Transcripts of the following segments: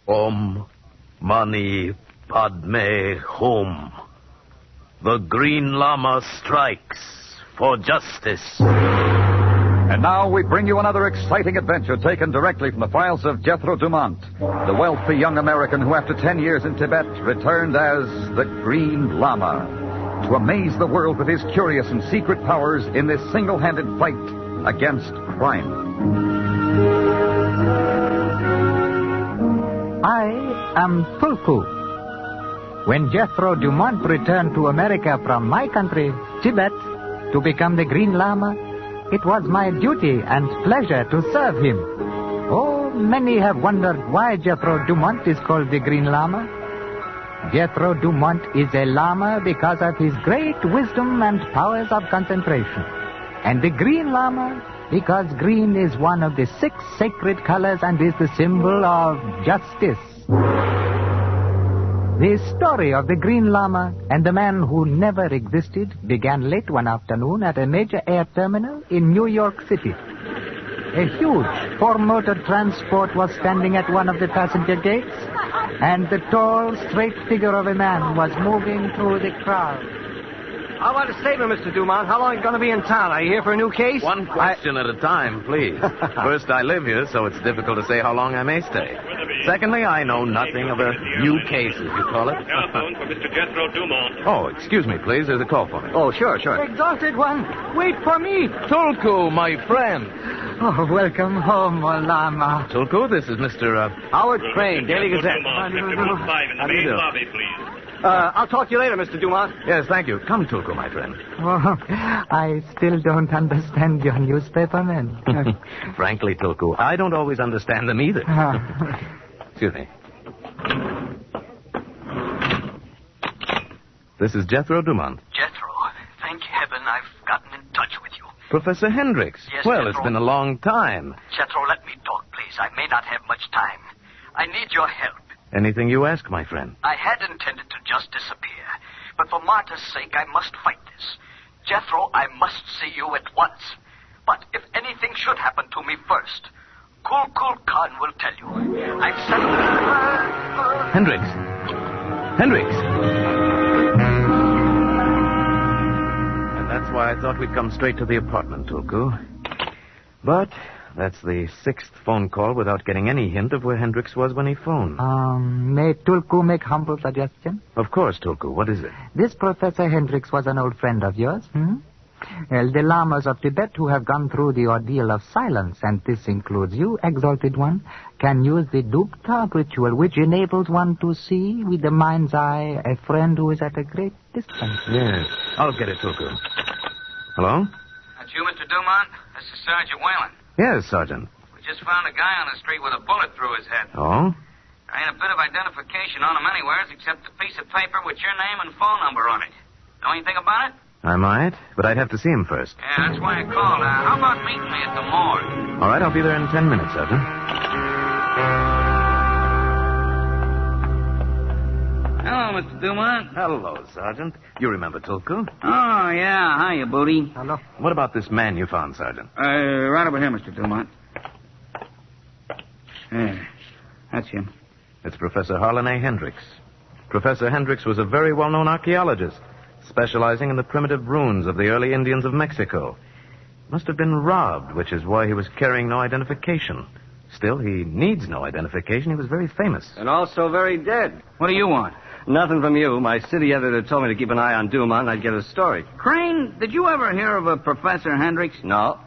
Om Mani Padme Hum. The Green Lama strikes for justice. And now we bring you another exciting adventure taken directly from the files of Jethro Dumont, the wealthy young American who, after 10 years in Tibet, returned as the Green Lama to amaze the world with his curious and secret powers in this single-handed fight against crime. I am Tulku. When Jethro Dumont returned to America from my country, Tibet, to become the Green Lama, it was my duty and pleasure to serve him. Oh, many have wondered why Jethro Dumont is called the Green Lama. Jethro Dumont is a Lama because of his great wisdom and powers of concentration. And the Green Lama because green is one of the 6 sacred colors and is the symbol of justice. The story of the Green Lama and the man who never existed began late one afternoon at a major air terminal in New York City. A huge 4-motor transport was standing at one of the passenger gates, and the tall, straight figure of a man was moving through the crowd. How about a statement, Mr. Dumont? How long are you going to be in town? Are you here for a new case? One question at a time, please. First, I live here, so it's difficult to say how long I may stay. Secondly, I know nothing of a new case, as you call it. Telephone for Mr. Jethro Dumont. Oh, excuse me, please. There's a call for me. Oh, sure. Exalted one, wait for me. Tulku, my friend. Oh, welcome home, O Lama. Tulku, this is Mr. Howard Crane, Daily Jethro Gazette. Dumont, room 5 in the main lobby, please. I'll talk to you later, Mr. Dumont. Yes, thank you. Come, Tulku, my friend. Oh, I still don't understand your newspaper men. Frankly, Tulku, I don't always understand them either. Excuse me. This is Jethro Dumont. Jethro, thank heaven I've gotten in touch with you. Professor Hendricks. Yes, well, Jethro. It's been a long time. Jethro, let me talk, please. I may not have much time. I need your help. Anything you ask, my friend. I had intended to just disappear, but for Marta's sake, I must fight this. Jethro, I must see you at once. But if anything should happen to me first, Kul Khan will tell you. I've sent... Hendricks! And that's why I thought we'd come straight to the apartment, Tulku. But that's the 6th phone call without getting any hint of where Hendricks was when he phoned. May Tulku make humble suggestion? Of course, Tulku. What is it? This Professor Hendricks was an old friend of yours, Well, the Lamas of Tibet who have gone through the ordeal of silence, and this includes you, exalted one, can use the Dugtag ritual, which enables one to see with the mind's eye a friend who is at a great distance. Yes. I'll get it, Tulku. Hello? That's you, Mr. Dumont? This is Sergeant Whalen. Yes, Sergeant. We just found a guy on the street with a bullet through his head. Oh? There ain't a bit of identification on him anywhere except a piece of paper with your name and phone number on it. Know anything about it? I might, but I'd have to see him first. Yeah, that's why I called. How about meeting me at the morgue? All right, I'll be there in 10 minutes, Sergeant. Hello, Mr. Dumont. Hello, Sergeant. You remember Tulku? Oh, yeah. Hiya, Booty. Hello. What about this man you found, Sergeant? Right over here, Mr. Dumont. Yeah, that's him. It's Professor Harlan A. Hendricks. Professor Hendricks was a very well-known archaeologist, specializing in the primitive ruins of the early Indians of Mexico. Must have been robbed, which is why he was carrying no identification. Still, he needs no identification. He was very famous. And also very dead. What do you want? Nothing from you. My city editor told me to keep an eye on Dumont and I'd get a story. Crane, did you ever hear of a Professor Hendricks? No.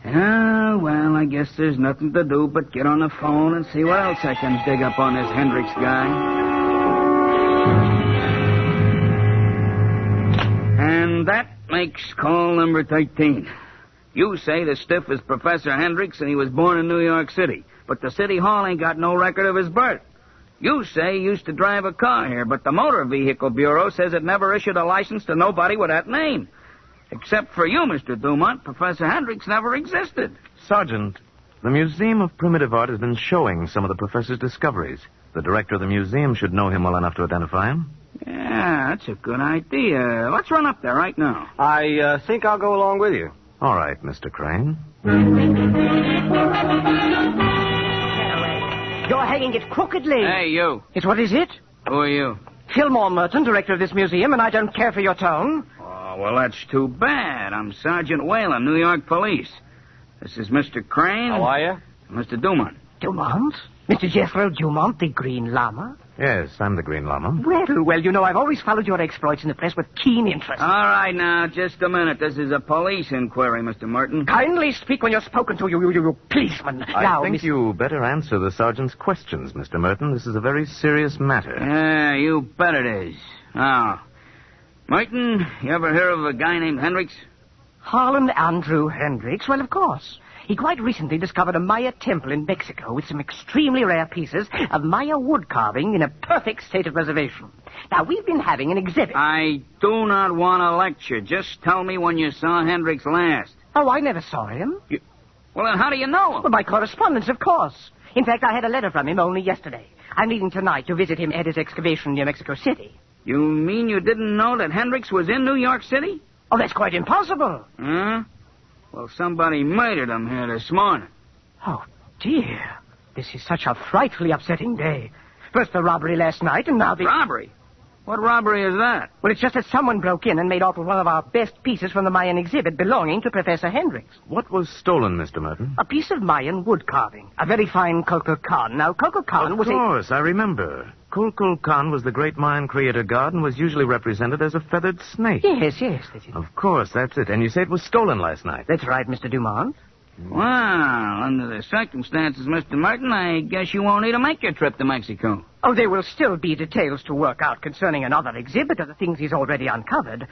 Ah, well, I guess there's nothing to do but get on the phone and see what else I can dig up on this Hendricks guy. And that makes call number 13. You say the stiff is Professor Hendricks and he was born in New York City, but the city hall ain't got no record of his birth. You say he used to drive a car here, but the Motor Vehicle Bureau says it never issued a license to nobody with that name. Except for you, Mr. Dumont, Professor Hendricks never existed. Sergeant, the Museum of Primitive Art has been showing some of the professor's discoveries. The director of the museum should know him well enough to identify him. Yeah, that's a good idea. Let's run up there right now. I think I'll go along with you. All right, Mr. Crane. Go ahead. hanging it crookedly. Hey, you. It's what is it? Who are you? Fillmore Merton, director of this museum, and I don't care for your tone. Oh, well, that's too bad. I'm Sergeant Whalen, New York Police. This is Mr. Crane. How are you? Mr. Dumont. Dumont? Mr. Jethro Dumont, the Green Lama? Yes, I'm the Green Lama. Well, you know, I've always followed your exploits in the press with keen interest. All right, now, just a minute. This is a police inquiry, Mr. Merton. Kindly speak when you're spoken to, you policeman. I think you better answer the sergeant's questions, Mr. Merton. This is a very serious matter. Yeah, you bet it is. Now, Merton, you ever hear of a guy named Hendricks? Harlan Andrew Hendricks? Well, of course. He quite recently discovered a Maya temple in Mexico with some extremely rare pieces of Maya wood carving in a perfect state of preservation. Now, we've been having an exhibit. I do not want to lecture. Just tell me when you saw Hendricks last. Oh, I never saw him. Well, then how do you know him? Well, by correspondence, of course. In fact, I had a letter from him only yesterday. I'm leaving tonight to visit him at his excavation near Mexico City. You mean you didn't know that Hendricks was in New York City? Oh, that's quite impossible. Huh? Well, somebody murdered him here this morning. Oh, dear. This is such a frightfully upsetting day. First the robbery last night, and now the... Robbery? What robbery is that? Well, it's just that someone broke in and made off with one of our best pieces from the Mayan exhibit belonging to Professor Hendricks. What was stolen, Mr. Merton? A piece of Mayan wood carving. A very fine Kukulkan. Now, Kukulkan was Of course, I remember. Kukulkan was the great Mayan creator god and was usually represented as a feathered snake. Yes, that's it. Of course, that's it. And you say it was stolen last night. That's right, Mr. Dumont. Well, under the circumstances, Mr. Merton, I guess you won't need to make your trip to Mexico. Oh, there will still be details to work out concerning another exhibit of the things he's already uncovered.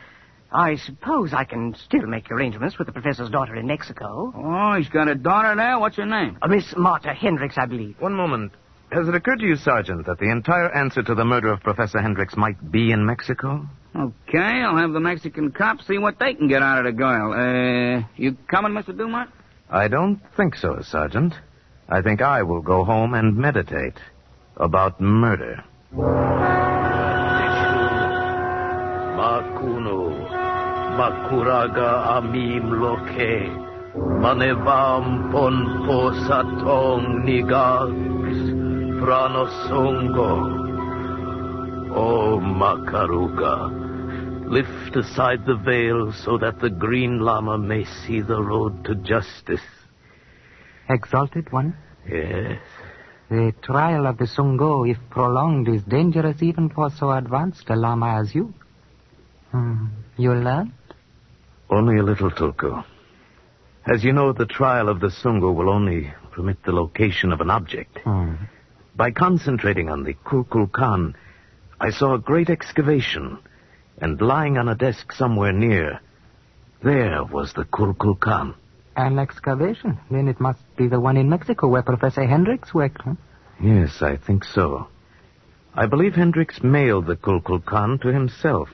I suppose I can still make arrangements with the professor's daughter in Mexico. Oh, he's got a daughter there? What's her name? Miss Martha Hendricks, I believe. One moment. Has it occurred to you, Sergeant, that the entire answer to the murder of Professor Hendricks might be in Mexico? Okay, I'll have the Mexican cops see what they can get out of the girl. You coming, Mr. Dumont? I don't think so, Sergeant. I think I will go home and meditate about murder. Makuno, Makuraga Amim Loke, Manevam Ponpo Satong Nigas, Pranosongo. Oh, Makaruga, lift aside the veil so that the Green Lama may see the road to justice. Exalted one? Yes. The trial of the Sungo, if prolonged, is dangerous even for so advanced a Lama as you. You learned? Only a little, Tulku. As you know, the trial of the Sungo will only permit the location of an object. By concentrating on the Kukulkan, I saw a great excavation, and lying on a desk somewhere near, there was the Kukulkan. An excavation? Then it must be the one in Mexico where Professor Hendricks worked, huh? Yes, I think so. I believe Hendricks mailed the Kukulkan to himself.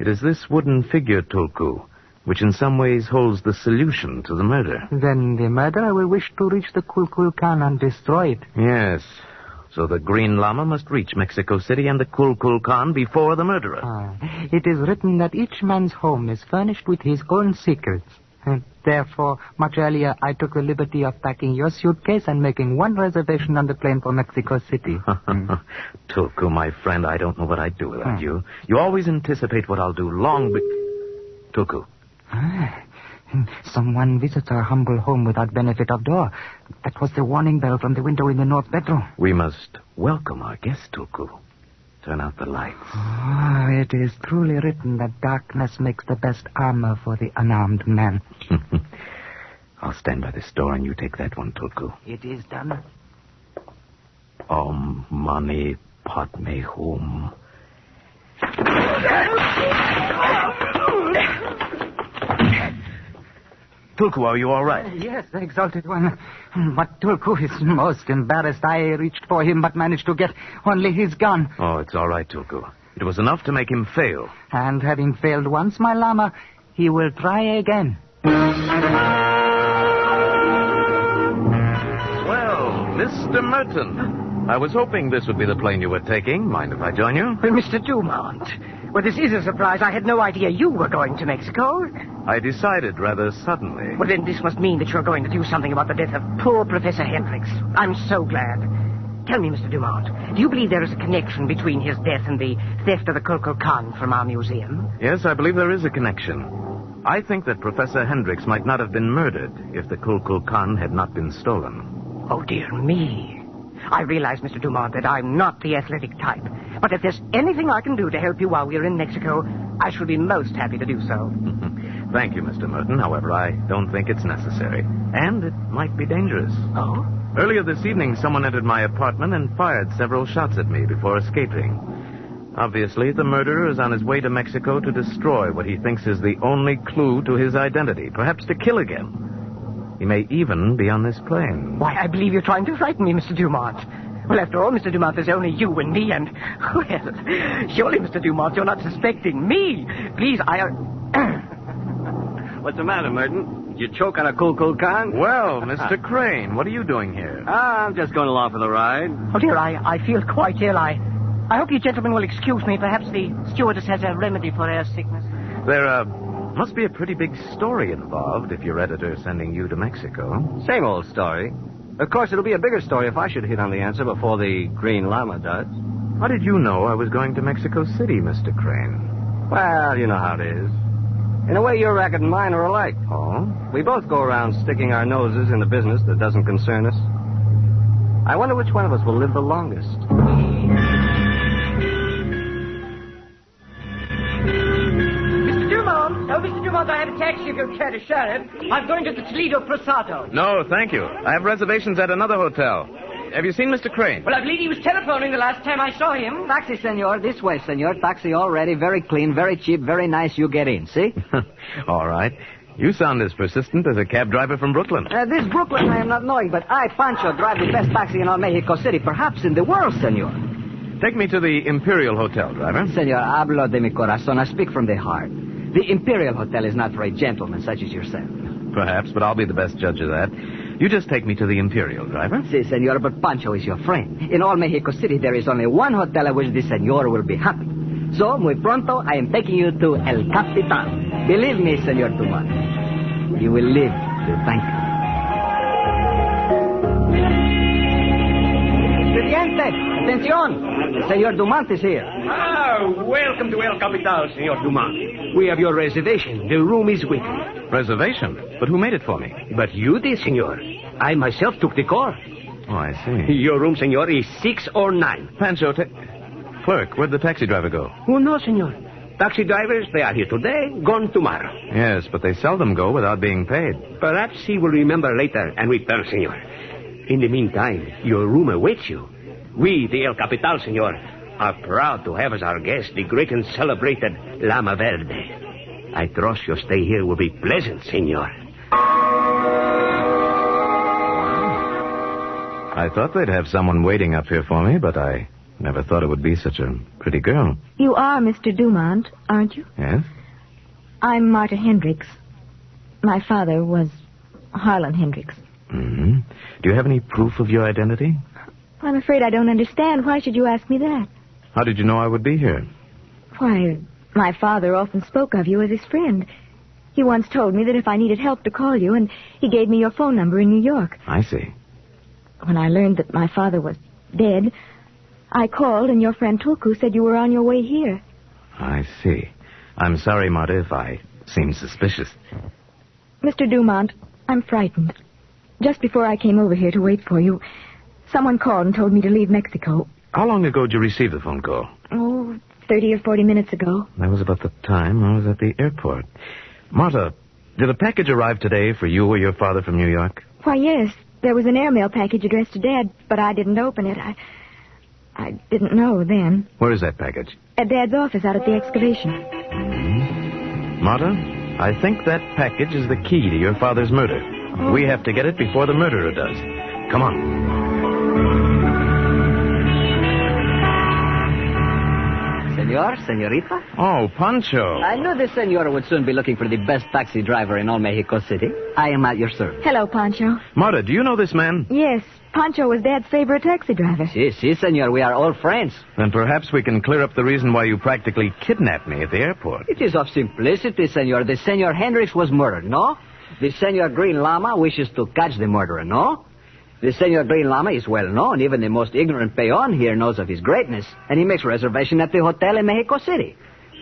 It is this wooden figure, Tulku, which in some ways holds the solution to the murder. Then the murderer will wish to reach the Kukulkan and destroy it. Yes. So the Green Lama must reach Mexico City and the Kukulkan before the murderer. It is written that each man's home is furnished with his own secrets. And therefore, much earlier, I took the liberty of packing your suitcase and making one reservation on the plane for Mexico City. Tulku, my friend, I don't know what I'd do without you. You always anticipate what I'll do long Tulku. Someone visits our humble home without benefit of door. That was the warning bell from the window in the north bedroom. We must welcome our guest, Tulku. Turn out the lights. It is truly written that darkness makes the best armor for the unarmed man. I'll stand by this door and you take that one, Tulku. It is done. Om Mani Padme Hum. Tulku, are you all right? Yes, exalted one. But Tulku is most embarrassed. I reached for him but managed to get only his gun. Oh, it's all right, Tulku. It was enough to make him fail. And having failed once, my Lama, he will try again. Well, Mr. Merton, I was hoping this would be the plane you were taking. Mind if I join you? Well, Mr. Dumont, well, this is a surprise. I had no idea you were going to Mexico. I decided rather suddenly. Well, then this must mean that you're going to do something about the death of poor Professor Hendricks. I'm so glad. Tell me, Mr. Dumont, do you believe there is a connection between his death and the theft of the Kulkul Khan from our museum? Yes, I believe there is a connection. I think that Professor Hendricks might not have been murdered if the Kulkul Khan had not been stolen. Oh, dear me. I realize, Mr. Dumont, that I'm not the athletic type. But if there's anything I can do to help you while we're in Mexico, I shall be most happy to do so. Thank you, Mr. Merton. However, I don't think it's necessary. And it might be dangerous. Oh? Earlier this evening, someone entered my apartment and fired several shots at me before escaping. Obviously, the murderer is on his way to Mexico to destroy what he thinks is the only clue to his identity, perhaps to kill again. He may even be on this plane. Why, I believe you're trying to frighten me, Mr. Dumont. Well, after all, Mr. Dumont, there's only you and me, and... Well, surely, Mr. Dumont, you're not suspecting me. Please, What's the matter, Merton? Did you choke on a Kulkul Khan? Well, Mr. Crane, what are you doing here? I'm just going along for the ride. Oh, dear, I feel quite ill. I hope you gentlemen will excuse me. Perhaps the stewardess has a remedy for air sickness. There, must be a pretty big story involved if your editor's sending you to Mexico. Same old story. Of course, it'll be a bigger story if I should hit on the answer before the Green Lama does. How did you know I was going to Mexico City, Mr. Crane? Well, you know how it is. In a way, your racket and mine are alike. Oh? We both go around sticking our noses in a business that doesn't concern us. I wonder which one of us will live the longest. Mr. Dumont, I have a taxi if you'll care to share it. I'm going to the Toledo Prasado. No, thank you. I have reservations at another hotel. Have you seen Mr. Crane? Well, I believe he was telephoning the last time I saw him. Taxi, senor. This way, senor. Taxi all ready, very clean, very cheap, very nice. You get in, see? All right. You sound as persistent as a cab driver from Brooklyn. This Brooklyn I am not knowing, but I, Pancho, drive the best taxi in all Mexico City, perhaps in the world, senor. Take me to the Imperial Hotel, driver. Senor, hablo de mi corazón. I speak from the heart. The Imperial Hotel is not for a gentleman such as yourself. Perhaps, but I'll be the best judge of that. You just take me to the Imperial, driver. Si, senor, but Pancho is your friend. In all Mexico City, there is only one hotel at which the senor will be happy. So, muy pronto, I am taking you to El Capital. Believe me, Senor Dumont, you will live to thank me. Presidente, atención. Senor Dumont is here. Welcome to El Capital, Senor Dumont. We have your reservation. The room is waiting. Reservation? But who made it for me? But you did, senor. I myself took the car. Oh, I see. Your room, senor, is 609. Pancho, clerk, where'd the taxi driver go? Oh, no, senor. Taxi drivers, they are here today, gone tomorrow. Yes, but they seldom go without being paid. Perhaps he will remember later and return, senor. In the meantime, your room awaits you. We, the El Capital, senor, are proud to have as our guest the great and celebrated Lama Verde. I trust your stay here will be pleasant, senor. I thought they'd have someone waiting up here for me, but I never thought it would be such a pretty girl. You are Mr. Dumont, aren't you? Yes? I'm Marta Hendricks. My father was Harlan Hendricks. Mm-hmm. Do you have any proof of your identity? I'm afraid I don't understand. Why should you ask me that? How did you know I would be here? Why, my father often spoke of you as his friend. He once told me that if I needed help to call you, and he gave me your phone number in New York. I see. When I learned that my father was dead, I called, and your friend Tulku said you were on your way here. I see. I'm sorry, Marta, if I seem suspicious. Mr. Dumont, I'm frightened. Just before I came over here to wait for you, someone called and told me to leave Mexico. How long ago did you receive the phone call? Oh, 30 or 40 minutes ago. That was about the time I was at the airport. Marta, did a package arrive today for you or your father from New York? Why, yes. There was an airmail package addressed to Dad, but I didn't open it. I didn't know then. Where is that package? At Dad's office out at the excavation. Mm-hmm. Marta, I think that package is the key to your father's murder. Oh. We have to get it before the murderer does. Come on. Senor, senorita? Oh, Pancho. I knew the senor would soon be looking for the best taxi driver in all Mexico City. I am at your service. Hello, Pancho. Marta, do you know this man? Yes. Pancho was Dad's favorite taxi driver. Si, senor. We are old friends. Then perhaps we can clear up the reason why you practically kidnapped me at the airport. It is of simplicity, senor. The Senor Hendricks was murdered, no? The Senor Green Lama wishes to catch the murderer, no? The Senor Green Lama is well known. Even the most ignorant peon here knows of his greatness, and he makes reservation at the hotel in Mexico City.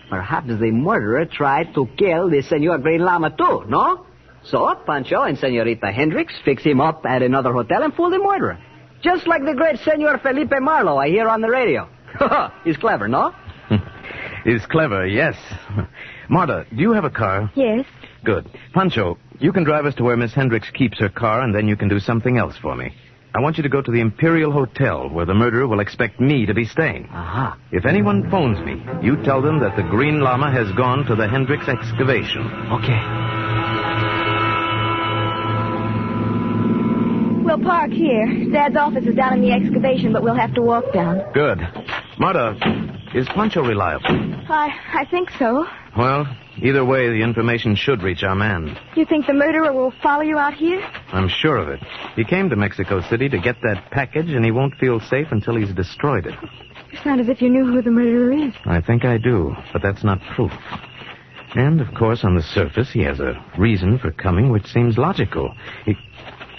Perhaps the murderer tried to kill the Senor Green Lama too, no? So Pancho and Senorita Hendricks fix him up at another hotel and fool the murderer. Just like the great Senor Felipe Marlowe I hear on the radio. He's clever, no? He's clever, yes. Marta, do you have a car? Yes. Good. Pancho, you can drive us to where Miss Hendricks keeps her car, and then you can do something else for me. I want you to go to the Imperial Hotel, where the murderer will expect me to be staying. Aha. If anyone phones me, you tell them that the Green Lama has gone to the Hendricks excavation. Okay. We'll park here. Dad's office is down in the excavation, but we'll have to walk down. Good. Marta, is Pancho reliable? I think so. Well, either way, the information should reach our man. You think the murderer will follow you out here? I'm sure of it. He came to Mexico City to get that package, and he won't feel safe until he's destroyed it. You sound as if you knew who the murderer is. I think I do, but that's not proof. And, of course, on the surface, he has a reason for coming which seems logical.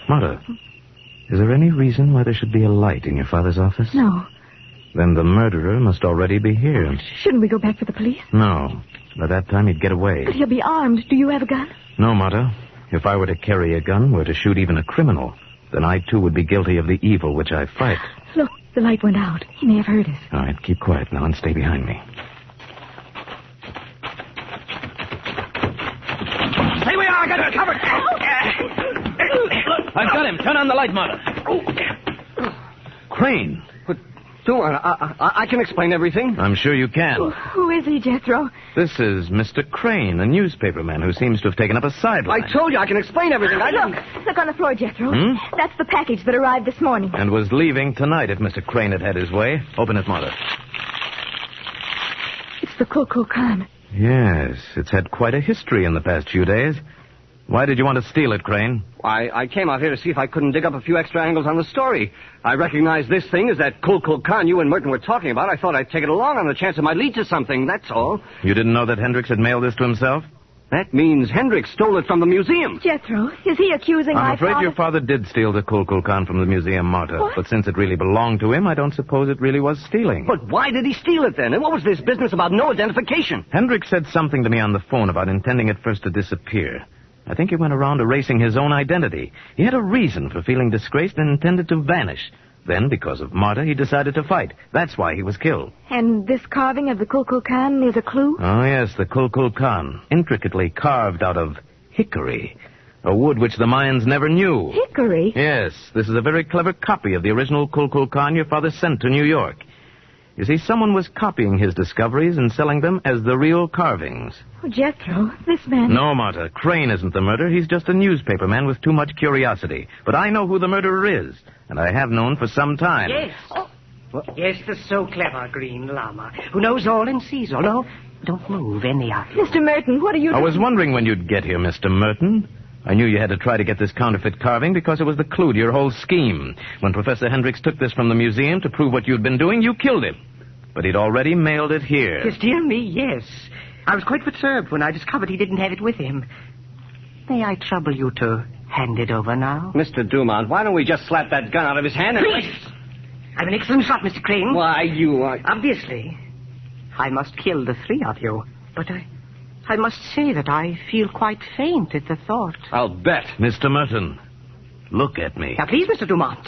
Marta, is there any reason why there should be a light in your father's office? No. Then the murderer must already be here. Shouldn't we go back for the police? No. By that time, he'd get away. But he'll be armed. Do you have a gun? No, Marta. If I were to carry a gun, were to shoot even a criminal, then I, too, would be guilty of the evil which I fight. Look, the light went out. He may have heard us. All right, keep quiet now and stay behind me. Stay where you are. I got you covered. I've got him. Turn on the light, Marta. Crane. I can explain everything. I'm sure you can. Who is he, Jethro? This is Mr. Crane, a newspaperman who seems to have taken up a sideline. I told you I can explain everything. Look on the floor, Jethro. That's the package that arrived this morning. And was leaving tonight if Mr. Crane had his way. Open it, Marta. It's the Kukulkan. Yes, it's had quite a history in the past few days. Why did you want to steal it, Crane? I came out here to see if I couldn't dig up a few extra angles on the story. I recognized this thing as that Kukulkan you and Merton were talking about. I thought I'd take it along on the chance it might lead to something, that's all. You didn't know that Hendricks had mailed this to himself? That means Hendricks stole it from the museum. Jethro, is he accusing my father? I'm afraid your father did steal the Kukulkan from the museum, Marta. What? But since it really belonged to him, I don't suppose it really was stealing. But why did he steal it then? And what was this business about no identification? Hendricks said something to me on the phone about intending at first to disappear. I think he went around erasing his own identity. He had a reason for feeling disgraced and intended to vanish. Then, because of Marta, he decided to fight. That's why he was killed. And this carving of the Kukulkan is a clue? Oh, yes, the Kukulkan. Intricately carved out of hickory. A wood which the Mayans never knew. Hickory? Yes, this is a very clever copy of the original Kukulkan your father sent to New York. You see, someone was copying his discoveries and selling them as the real carvings. Oh, Jethro, this man... No, Marta. Crane isn't the murderer. He's just a newspaperman with too much curiosity. But I know who the murderer is, and I have known for some time. Yes. Yes, the so clever Green Lama, who knows all and sees all. No, don't move any of you. Mr. Merton, what are you doing? I was wondering when you'd get here, Mr. Merton. I knew you had to try to get this counterfeit carving because it was the clue to your whole scheme. When Professor Hendricks took this from the museum to prove what you'd been doing, you killed him. But he'd already mailed it here. Yes, dear me, yes. I was quite perturbed when I discovered he didn't have it with him. May I trouble you to hand it over now? Mr. Dumont, why don't we just slap that gun out of his hand and... Please! I'm an excellent shot, Mr. Crane. Why, you are... Obviously. I must kill the three of you. But I must say that I feel quite faint at the thought. I'll bet. Mr. Merton, look at me. Now, please, Mr. Dumont.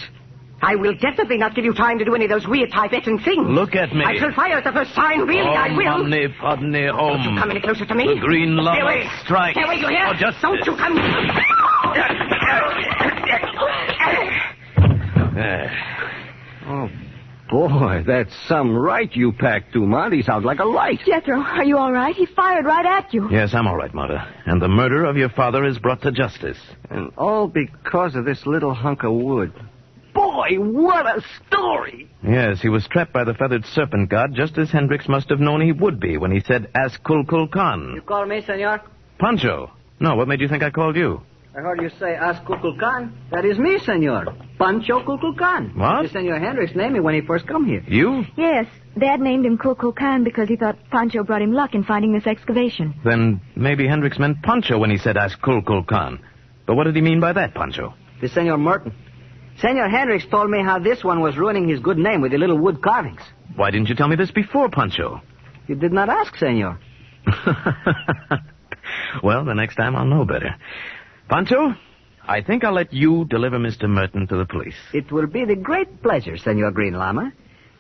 I will definitely not give you time to do any of those weird Tibetan things. Look at me. I shall fire at the first sign, really, I will. Padne, padne, Don't you come any closer to me. The Green Lama Stay away. strike. Stay away, you hear? Oh, just... Don't you come... Oh, boy, that's some right you packed, Dumont. He sounds like a light. Jethro, are you all right? He fired right at you. Yes, I'm all right, Marta. And the murder of your father is brought to justice. And all because of this little hunk of wood. Boy, what a story! Yes, he was trapped by the feathered serpent god, just as Hendricks must have known he would be when he said, "Ask Kukulkan." You call me, senor? Pancho. No, what made you think I called you? I heard you say, ask Kukulkan. That is me, senor. Pancho Kukulkan. What? The Senor Hendricks named me when he first come here. You? Yes, Dad named him Kukulkan because he thought Pancho brought him luck in finding this excavation. Then maybe Hendricks meant Pancho when he said, "Ask Kukulkan." But what did he mean by that, Pancho? The Senor Merton. Senor Hendricks told me how this one was ruining his good name with the little wood carvings. Why didn't you tell me this before, Pancho? You did not ask, senor. Well, the next time I'll know better. Pancho, I think I'll let you deliver Mr. Merton to the police. It will be the great pleasure, Senor Green Lama.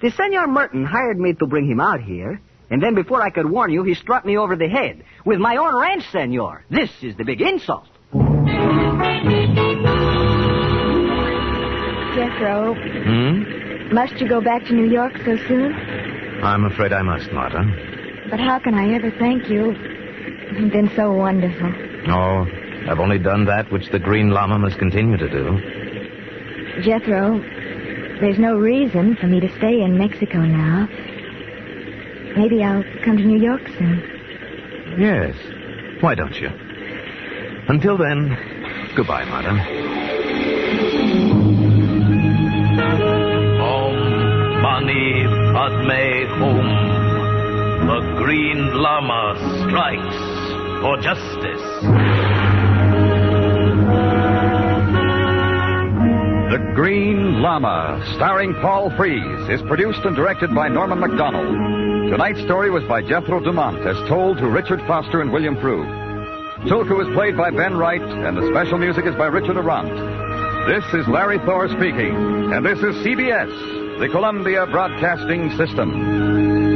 The Senor Merton hired me to bring him out here, and then before I could warn you, he struck me over the head with my own wrench, senor. This is the big insult. Jethro. Must you go back to New York so soon? I'm afraid I must, Marta. But how can I ever thank you? You've been so wonderful. Oh, I've only done that which the Green Lama must continue to do. Jethro, there's no reason for me to stay in Mexico now. Maybe I'll come to New York soon. Yes. Why don't you? Until then, goodbye, Marta. Om Mani Padme Hum. The Green Lama strikes for justice. The Green Lama, starring Paul Frees, is produced and directed by Norman MacDonald. Tonight's story was by Jethro Dumont, as told to Richard Foster and William Frew. Tulku is played by Ben Wright, and the special music is by Richard Arant. This is Larry Thor speaking, and this is CBS, the Columbia Broadcasting System.